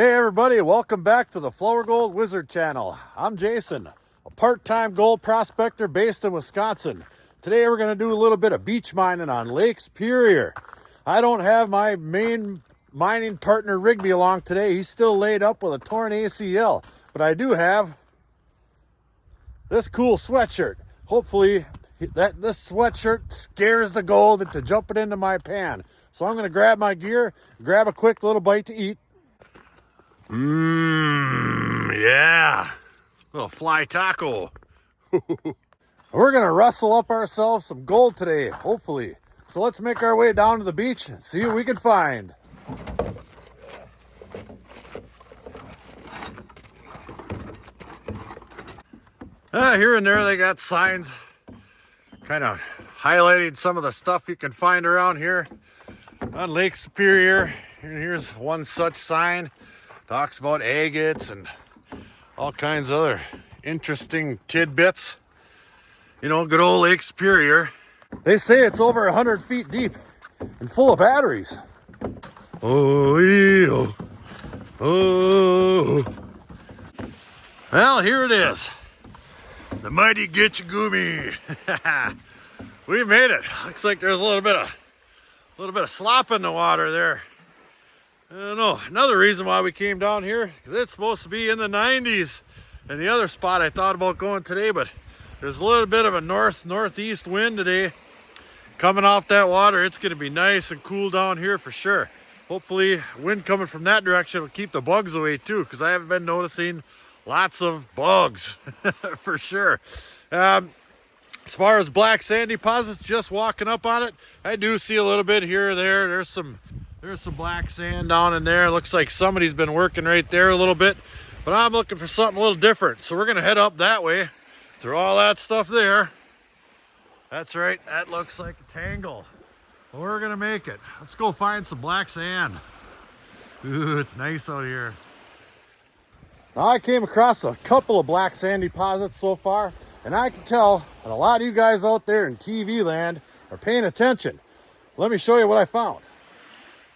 Hey everybody, welcome back to the Flourgoldwizards channel. I'm Jason, a part-time gold prospector based in Wisconsin. Today we're going to do a little bit of beach mining on Lake Superior. I don't have my main mining partner Rigby along today. He's still laid up with a torn ACL, but I do have this cool sweatshirt. Hopefully this sweatshirt scares the gold into jumping into my pan. So I'm going to grab my gear, grab a quick little bite to eat. Yeah. Little fly taco. We're going to rustle up ourselves some gold today, hopefully. So let's make our way down to the beach and see what we can find. Here and there they got signs kind of highlighting some of the stuff you can find around here on Lake Superior. And here's one such sign. Talks about agates and all kinds of other interesting tidbits. You know, good old Lake Superior. They say it's over 100 feet deep and full of batteries. Oh. Well, here it is. The mighty Gitchagumi. We made it. Looks like there's a little bit of slop in the water there. I don't know. Another reason why we came down here, because it's supposed to be in the 90s. And the other spot I thought about going today, but there's a little bit of a northeast wind today coming off that water. It's going to be nice and cool down here for sure. Hopefully wind coming from that direction will keep the bugs away too, because I haven't been noticing lots of bugs for sure. As far as black sand deposits, just walking up on it, I do see a little bit here or there. There's some black sand down in there. Looks like somebody's been working right there a little bit, but I'm looking for something a little different. So we're gonna head up that way through all that stuff there. That's right, that looks like a tangle. We're gonna make it. Let's go find some black sand. Ooh, it's nice out here. Now I came across a couple of black sand deposits so far, and I can tell that a lot of you guys out there in TV land are paying attention. Let me show you what I found.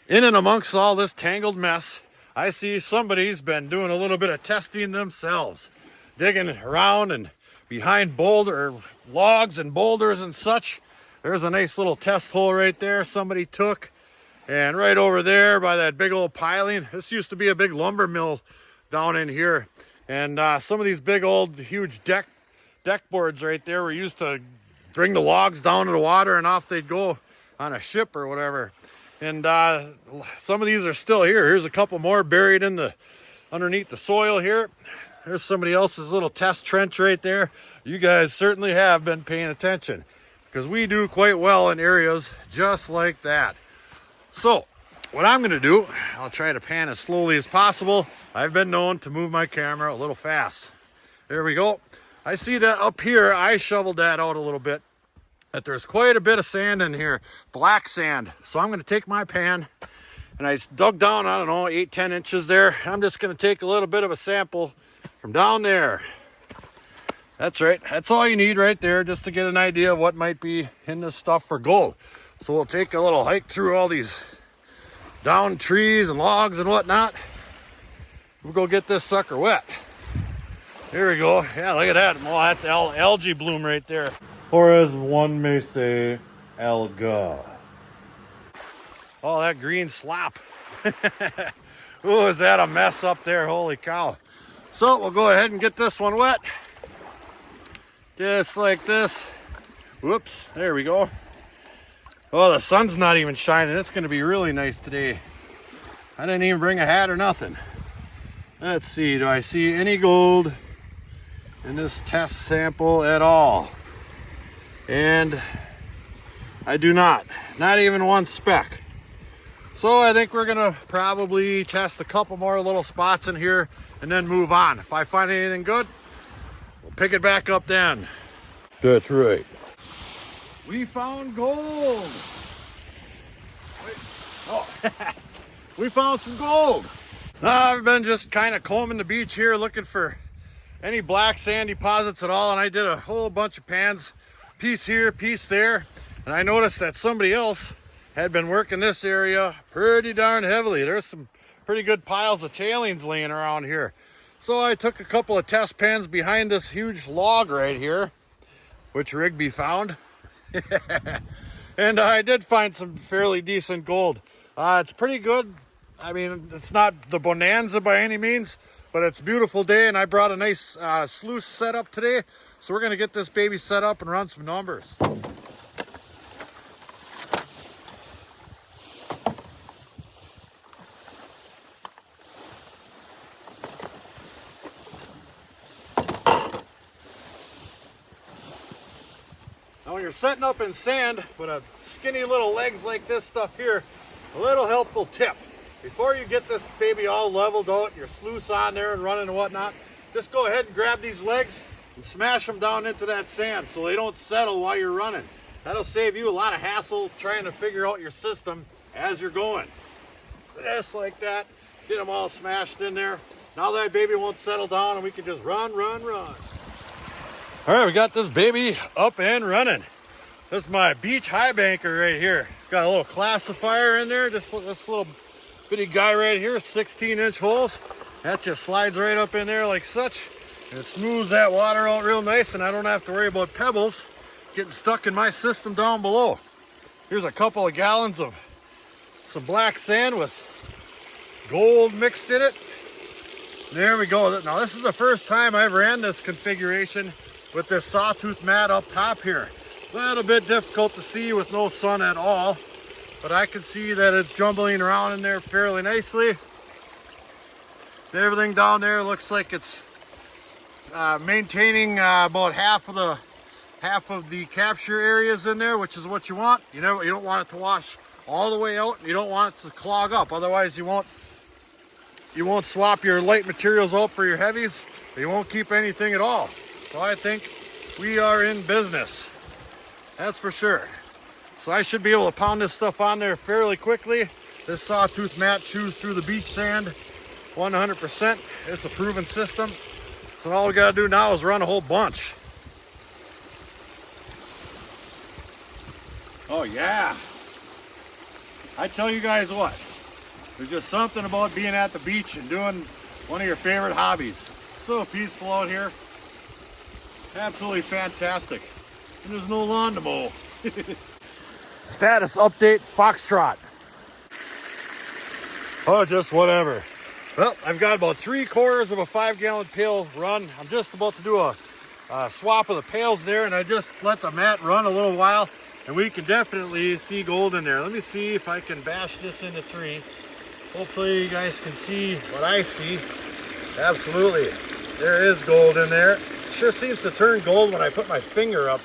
In and amongst all this tangled mess, I see somebody's been doing a little bit of testing themselves, digging around and behind logs and boulders and such. There's a nice little test hole right there somebody took. And right over there by that big old piling, this used to be a big lumber mill down in here. And some of these big old huge deck boards right there were used to bring the logs down to the water and off they'd go on a ship or whatever. And some of these are still here. Here's a couple more buried underneath the soil here. There's somebody else's little test trench right there. You guys certainly have been paying attention, because we do quite well in areas just like that. So what I'm going to do, I'll try to pan as slowly as possible. I've been known to move my camera a little fast. There we go. I see that up here. I shoveled that out a little bit. That there's quite a bit of sand in here, black sand. So I'm going to take my pan and I dug down, I don't know, 8-10 inches there. I'm just going to take a little bit of a sample from down there. That's right. That's all you need right there, just to get an idea of what might be in this stuff for gold. So we'll take a little hike through all these down trees and logs and whatnot. We'll go get this sucker wet. Here we go. Yeah, look at that. Well, that's algae bloom right there. Or as one may say, alga. Oh, that green slop. Oh, is that a mess up there? Holy cow. So we'll go ahead and get this one wet. Just like this. Whoops, there we go. Oh, the sun's not even shining. It's going to be really nice today. I didn't even bring a hat or nothing. Let's see, do I see any gold in this test sample at all? And I do not even one speck. So I think we're gonna probably test a couple more little spots in here and then move on. If I find anything good, we'll pick it back up then. That's right. We found gold. Wait. Oh, we found some gold. I've been just kind of combing the beach here looking for any black sand deposits at all, and I did a whole bunch of pans. Piece here, piece there, and I noticed that somebody else had been working this area pretty darn heavily. There's some pretty good piles of tailings laying around here. So I took a couple of test pans behind this huge log right here, which Rigby found. And I did find some fairly decent gold. It's pretty good. I mean, it's not the bonanza by any means, but it's a beautiful day, and I brought a nice sluice setup today. So we're gonna get this baby set up and run some numbers. Now when you're setting up in sand with a skinny little legs like this stuff here, a little helpful tip. Before you get this baby all leveled out, your sluice on there and running and whatnot, just go ahead and grab these legs and smash them down into that sand so they don't settle while you're running. That'll save you a lot of hassle trying to figure out your system as you're going. So just like that, get them all smashed in there. Now that baby won't settle down and we can just run, run, run. All right, we got this baby up and running. This is my beach high banker right here. Got a little classifier in there, this little bitty guy right here, 16-inch holes. That just slides right up in there like such, and it smooths that water out real nice, and I don't have to worry about pebbles getting stuck in my system down below. Here's a couple of gallons of some black sand with gold mixed in it. There we go. Now this is the first time I've ran this configuration with this sawtooth mat up top here. A little bit difficult to see with no sun at all, but I can see that it's jumbling around in there fairly nicely. Everything down there looks like it's maintaining about half of the capture areas in there, which is what you want. You don't want it to wash all the way out. You don't want it to clog up. Otherwise, you won't swap your light materials out for your heavies. You won't keep anything at all. So I think we are in business. That's for sure. So I should be able to pound this stuff on there fairly quickly. This sawtooth mat chews through the beach sand 100%. It's a proven system. So all we gotta do now is run a whole bunch. Oh yeah. I tell you guys what, there's just something about being at the beach and doing one of your favorite hobbies. So peaceful out here. Absolutely fantastic. And there's no lawn to mow. Status update, Foxtrot. Oh, just whatever. Well, I've got about 3/4 of a 5-gallon pail run. I'm just about to do a swap of the pails there, and I just let the mat run a little while, and we can definitely see gold in there. Let me see if I can bash this into 3. Hopefully you guys can see what I see. Absolutely. There is gold in there. Sure seems to turn gold when I put my finger up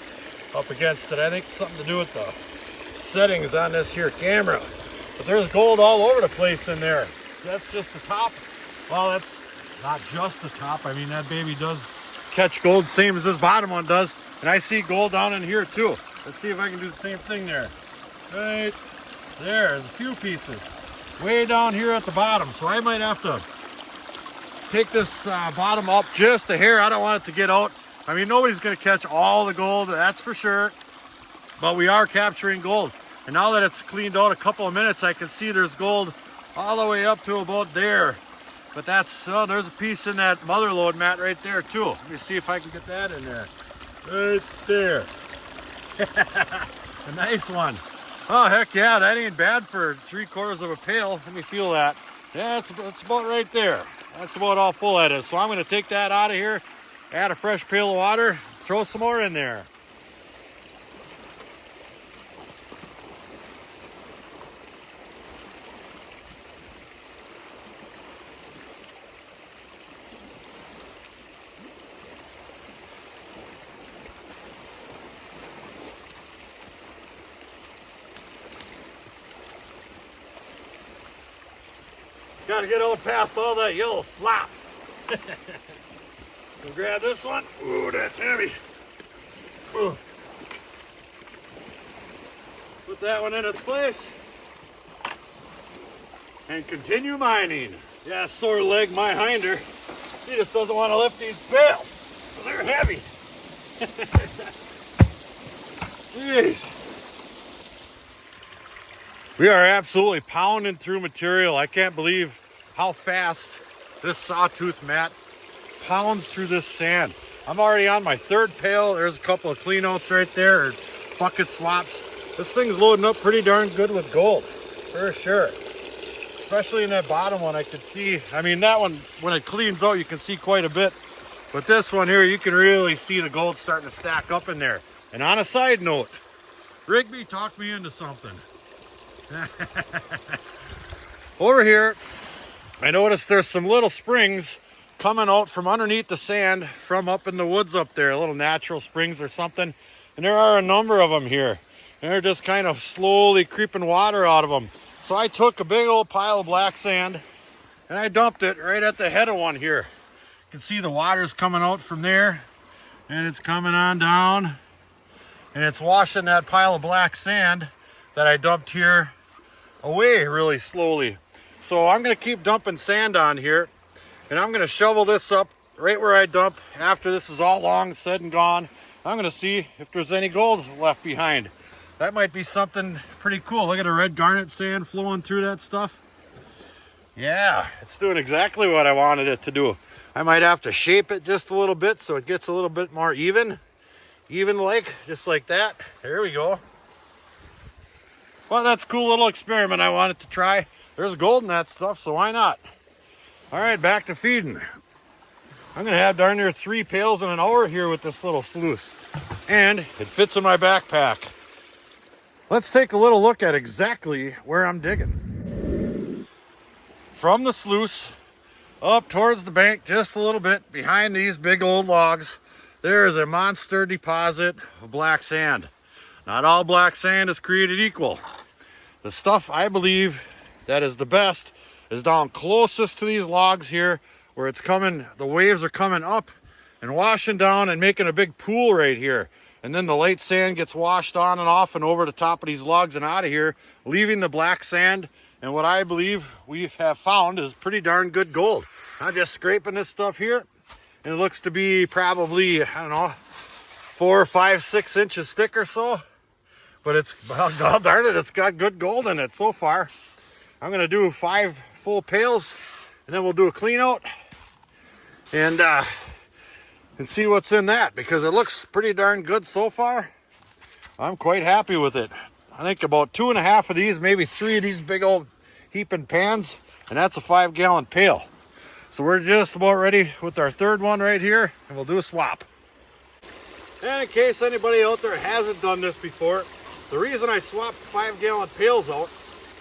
against it. I think it's something to do with the settings on this here camera. But there's gold all over the place in there. That's just the top. Well, that's not just the top. I mean, that baby does catch gold, same as this bottom one does. And I see gold down in here too. Let's see if I can do the same thing there. Right there's a few pieces way down here at the bottom. So I might have to take this bottom up just a hair. I don't want it to get out. I mean, nobody's going to catch all the gold, that's for sure. But we are capturing gold. And now that it's cleaned out a couple of minutes, I can see there's gold all the way up to about there. But that's, oh, there's a piece in that mother lode mat right there too. Let me see if I can get that in there. Right there. A nice one. Oh, heck yeah, that ain't bad for 3/4 of a pail. Let me feel that. Yeah, it's about right there. That's about all full that is. So I'm going to take that out of here, add a fresh pail of water, throw some more in there. Got to get out past all that yellow slop. We'll grab this one. Ooh, that's heavy. Ooh. Put that one in its place. And continue mining. Yeah, sore leg my hinder. He just doesn't want to lift these pails. They're heavy. Jeez. We are absolutely pounding through material. I can't believe how fast this sawtooth mat pounds through this sand. I'm already on my third pail. There's a couple of cleanouts right there, or bucket swaps. This thing's loading up pretty darn good with gold, for sure. Especially in that bottom one, I could see, I mean, that one, when it cleans out, you can see quite a bit. But this one here, you can really see the gold starting to stack up in there. And on a side note, Rigby talked me into something. Over here, I noticed there's some little springs coming out from underneath the sand from up in the woods up there, little natural springs or something. And there are a number of them here. And they're just kind of slowly creeping water out of them. So I took a big old pile of black sand and I dumped it right at the head of one here. You can see the water's coming out from there and it's coming on down and it's washing that pile of black sand that I dumped here away really slowly. So I'm going to keep dumping sand on here and I'm going to shovel this up right where I dump after this is all long said and gone. I'm going to see if there's any gold left behind. That might be something pretty cool. Look at the red garnet sand flowing through that stuff. Yeah, it's doing exactly what I wanted it to do. I might have to shape it just a little bit so it gets a little bit more even like, just like that. There we go. Well, that's a cool little experiment I wanted to try. There's gold in that stuff, so why not? All right, back to feeding. I'm gonna have darn near 3 pails in an hour here with this little sluice. And it fits in my backpack. Let's take a little look at exactly where I'm digging. From the sluice up towards the bank just a little bit behind these big old logs, there is a monster deposit of black sand. Not all black sand is created equal. The stuff I believe that is the best is down closest to these logs here where it's coming, the waves are coming up and washing down and making a big pool right here. And then the light sand gets washed on and off and over the top of these logs and out of here, leaving the black sand. And what I believe we have found is pretty darn good gold. I'm just scraping this stuff here, and it looks to be probably, I don't know, 4, 5, 6 inches thick or so. But it's, well, God darn it, it's got good gold in it so far. I'm going to do 5 full pails, and then we'll do a clean out. And see what's in that, because it looks pretty darn good so far. I'm quite happy with it. I think about 2.5 of these, maybe 3 of these big old heaping pans, and that's a 5-gallon pail. So we're just about ready with our third one right here, and we'll do a swap. And in case anybody out there hasn't done this before, the reason I swapped 5-gallon pails out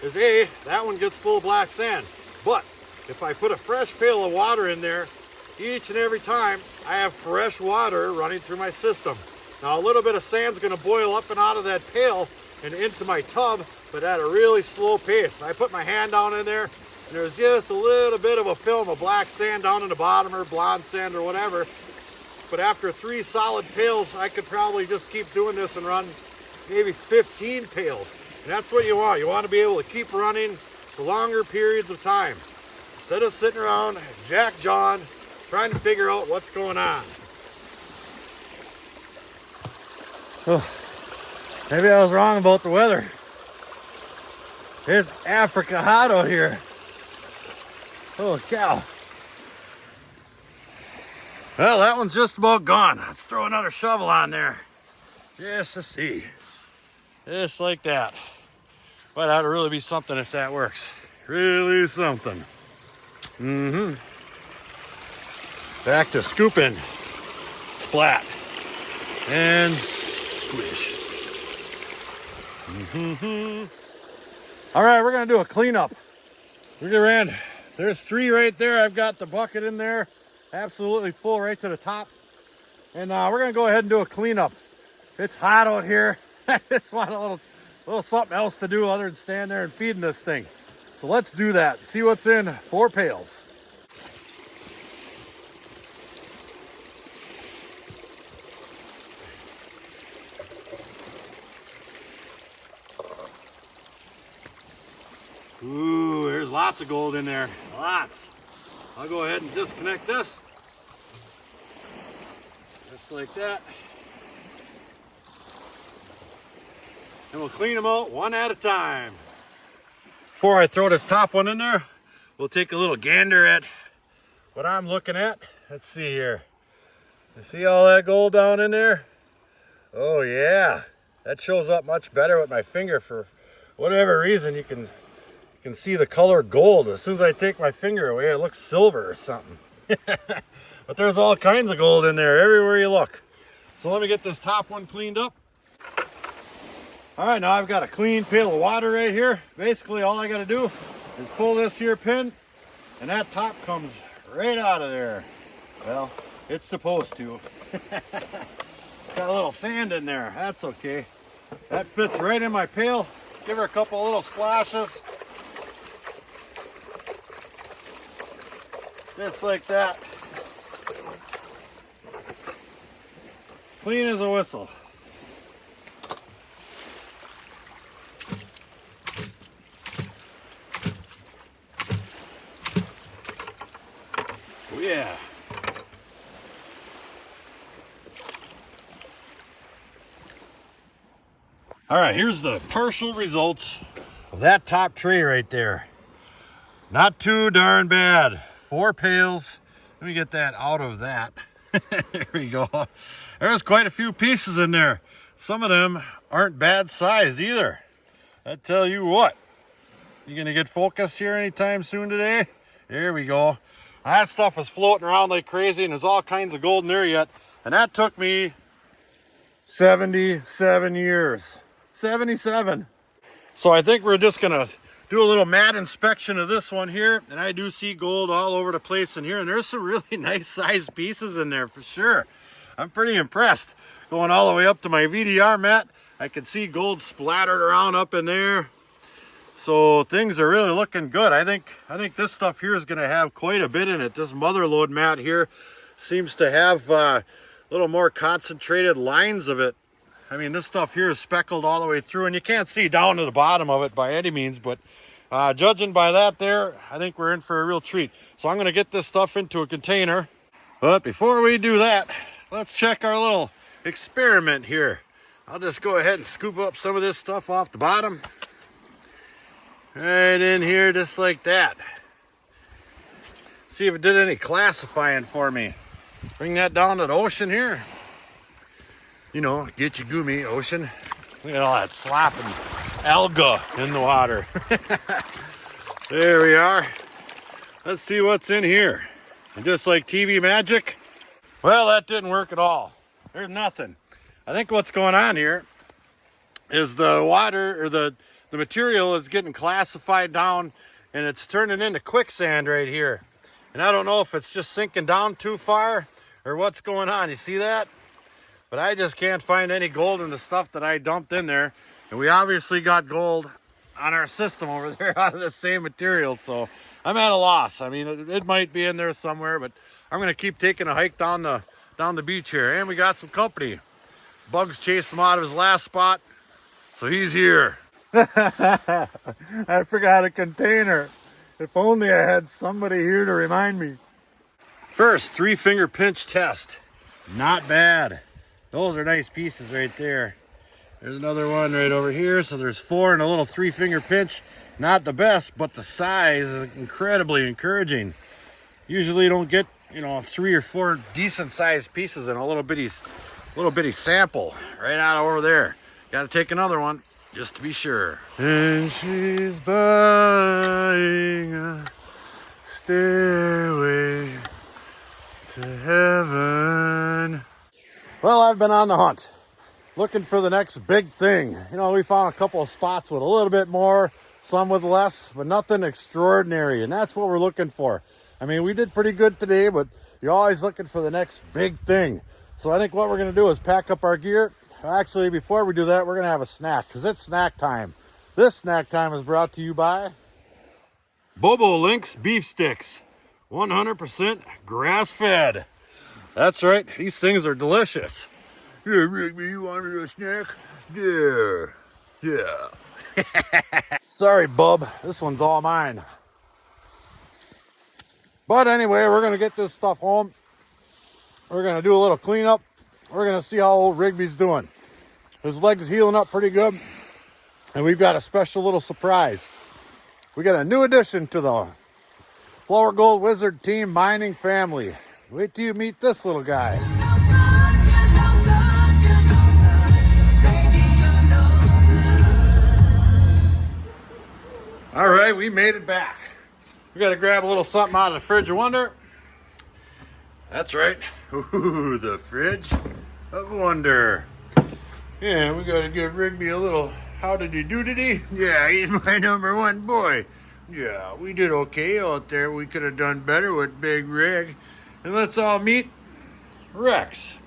is A, that one gets full of black sand. But if I put a fresh pail of water in there, each and every time I have fresh water running through my system. Now a little bit of sand's going to boil up and out of that pail and into my tub, but at a really slow pace. I put my hand down in there and there's just a little bit of a film of black sand down in the bottom, or blonde sand or whatever. But after 3 solid pails, I could probably just keep doing this and run maybe 15 pails. And that's what you want. You want to be able to keep running for longer periods of time instead of sitting around jack-jawing trying to figure out what's going on. Oh, maybe I was wrong about the weather. It's Africa hot out here. Holy cow. Well, that one's just about gone. Let's throw another shovel on there just to see. Just like that. But that would really be something if that works. Really something. Mm-hmm. Back to scooping, splat, and squish. All right, we're gonna do a cleanup. There's 3 right there. I've got the bucket in there, absolutely full right to the top. And we're gonna go ahead and do a cleanup. It's hot out here. I just want a little something else to do other than stand there and feeding this thing. So let's do that. See what's in 4 pails. Ooh, there's lots of gold in there. Lots. I'll go ahead and disconnect this. Just like that. And we'll clean them out one at a time. Before I throw this top one in there, we'll take a little gander at what I'm looking at. Let's see here. You see all that gold down in there? Oh yeah, that shows up much better with my finger. For whatever reason, you can see the color gold. As soon as I take my finger away, it looks silver or something. But there's all kinds of gold in there everywhere you look. So let me get this top one cleaned up. All right, now I've got a clean pail of water right here. Basically all I got to do is pull this here pin and that top comes right out of there. Well, it's supposed to. Got a little sand in there. That's okay. That fits right in my pail. Give her a couple little splashes. Just like that. Clean as a whistle. Oh yeah. All right, here's the partial results of that top tray right there. Not too darn bad. 4 pails. Let me get that out of that. There we go. There's quite a few pieces in there. Some of them aren't bad sized either. I tell you what. You gonna get focused here anytime soon today? There we go. That stuff is floating around like crazy and there's all kinds of gold in there yet. And that took me 77 years. 77. So I think we're just gonna do a little mat inspection of this one here, and I do see gold all over the place in here, and there's some really nice sized pieces in there for sure. I'm pretty impressed. Going all the way up to my VDR mat, I can see gold splattered around up in there. So things are really looking good. I think this stuff here is gonna have quite a bit in it. This motherlode mat here seems to have a little more concentrated lines of it. I mean, this stuff here is speckled all the way through, and you can't see down to the bottom of it by any means, but judging by that there, I think we're in for a real treat. So I'm going to get this stuff into a container. But before we do that, let's check our little experiment here. I'll just go ahead and scoop up some of this stuff off the bottom. Right in here, just like that. See if it did any classifying for me. Bring that down to the ocean here. You know, get your gummy, ocean. Look at all that slapping alga in the water. There we are. Let's see what's in here. And just like TV magic, well, that didn't work at all. There's nothing. I think what's going on here is the water, or the material is getting classified down and it's turning into quicksand right here. And I don't know if it's just sinking down too far or what's going on. You see that? But I just can't find any gold in the stuff that I dumped in there. And we obviously got gold on our system over there out of the same material. So I'm at a loss. I mean, it might be in there somewhere, but I'm going to keep taking a hike down the beach here. And we got some company. Bugs chased him out of his last spot. So he's here. I forgot a container. If only I had somebody here to remind me. First, 3-finger pinch test. Not bad. Those are nice pieces right there. There's another one right over here. So there's 4 and a little 3-finger pinch. Not the best, but the size is incredibly encouraging. Usually you don't get, 3 or 4 decent sized pieces in a little bitty sample right out over there. Got to take another one just to be sure. And she's buying a stairway to heaven. Well, I've been on the hunt, looking for the next big thing. We found a couple of spots with a little bit more, some with less, but nothing extraordinary, and that's what we're looking for. I mean, we did pretty good today, but you're always looking for the next big thing. So I think what we're going to do is pack up our gear. Actually, before we do that, we're going to have a snack, because it's snack time. This snack time is brought to you by Bobo Links beef sticks, 100% grass-fed. That's right, these things are delicious. Yeah, Rigby, you want a snack? Yeah. Sorry, bub, this one's all mine. But anyway, we're gonna get this stuff home. We're gonna do a little cleanup. We're gonna see how old Rigby's doing. His leg's healing up pretty good. And we've got a special little surprise. We got a new addition to the Flourgoldwizard team mining family. Wait till you meet this little guy. All right, we made it back. We got to grab a little something out of the fridge of wonder. That's right. Ooh, the fridge of wonder. Yeah, we got to give Rigby a little how-did-he-do-did-he. Yeah, he's my number one boy. Yeah, we did okay out there. We could have done better with Big Rig. And let's all meet Rex.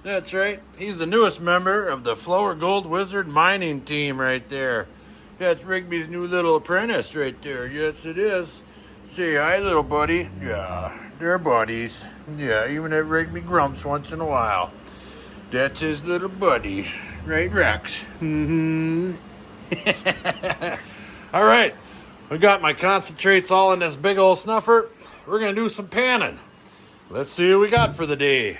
That's right. He's the newest member of the Flourgoldwizard mining team right there. That's Rigby's new little apprentice right there. Yes, it is. Say hi, little buddy. Yeah, they're buddies. Yeah, even if Rigby grumps once in a while. That's his little buddy. Right, Rex? Mm-hmm. All right. We got my concentrates all in this big old snuffer. We're going to do some panning. Let's see what we got for the day.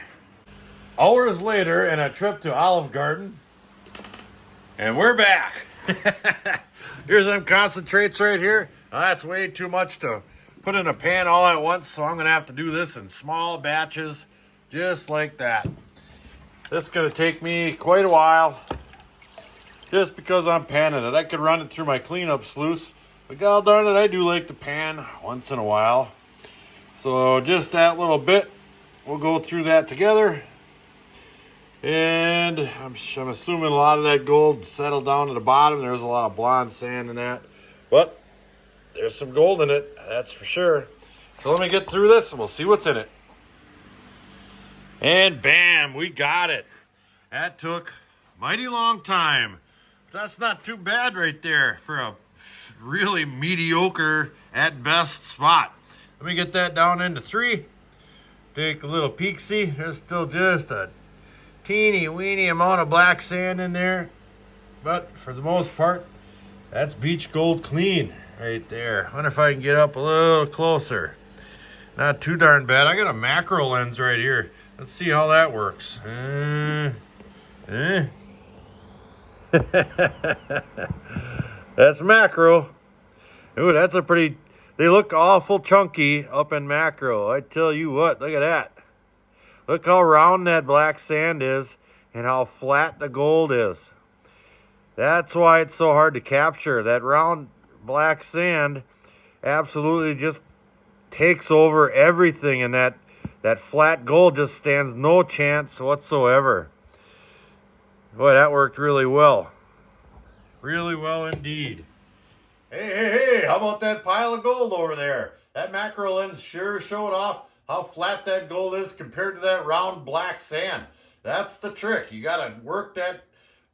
Hours later and a trip to Olive Garden. And we're back. Here's some concentrates right here. Now, that's way too much to put in a pan all at once, so I'm going to have to do this in small batches, just like that. This is going to take me quite a while, just because I'm panning it. I could run it through my cleanup sluice, but god darn it, I do like to pan once in a while. So just that little bit, we'll go through that together. And I'm assuming a lot of that gold settled down to the bottom. There's a lot of blonde sand in that, but there's some gold in it, that's for sure. So let me get through this and we'll see what's in it. And bam, we got it. That took a mighty long time. But that's not too bad right there for a really mediocre at best spot. Let me get that down into 3. Take a little peek-see. There's still just a teeny weeny amount of black sand in there. But for the most part, that's beach gold clean right there. I wonder if I can get up a little closer. Not too darn bad. I got a macro lens right here. Let's see how that works. That's macro. Ooh, that's a pretty... They look awful chunky up in macro. I tell you what, look at that. Look how round that black sand is and how flat the gold is. That's why it's so hard to capture. That round black sand absolutely just takes over everything, and that flat gold just stands no chance whatsoever. Boy, that worked really well. Really well indeed. Hey, how about that pile of gold over there? That macro lens sure showed off how flat that gold is compared to that round black sand. That's the trick. You got to work that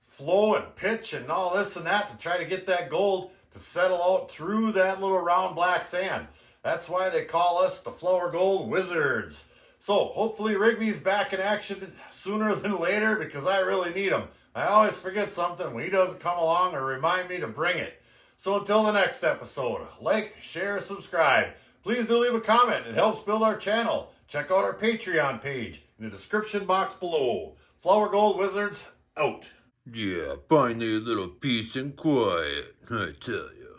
flow and pitch and all this and that to try to get that gold to settle out through that little round black sand. That's why they call us the Flourgoldwizards. So hopefully Rigby's back in action sooner than later, because I really need him. I always forget something when he doesn't come along or remind me to bring it. So until the next episode, like, share, subscribe. Please do leave a comment. It helps build our channel. Check out our Patreon page in the description box below. Flourgoldwizards out. Yeah, find a little peace and quiet, I tell you.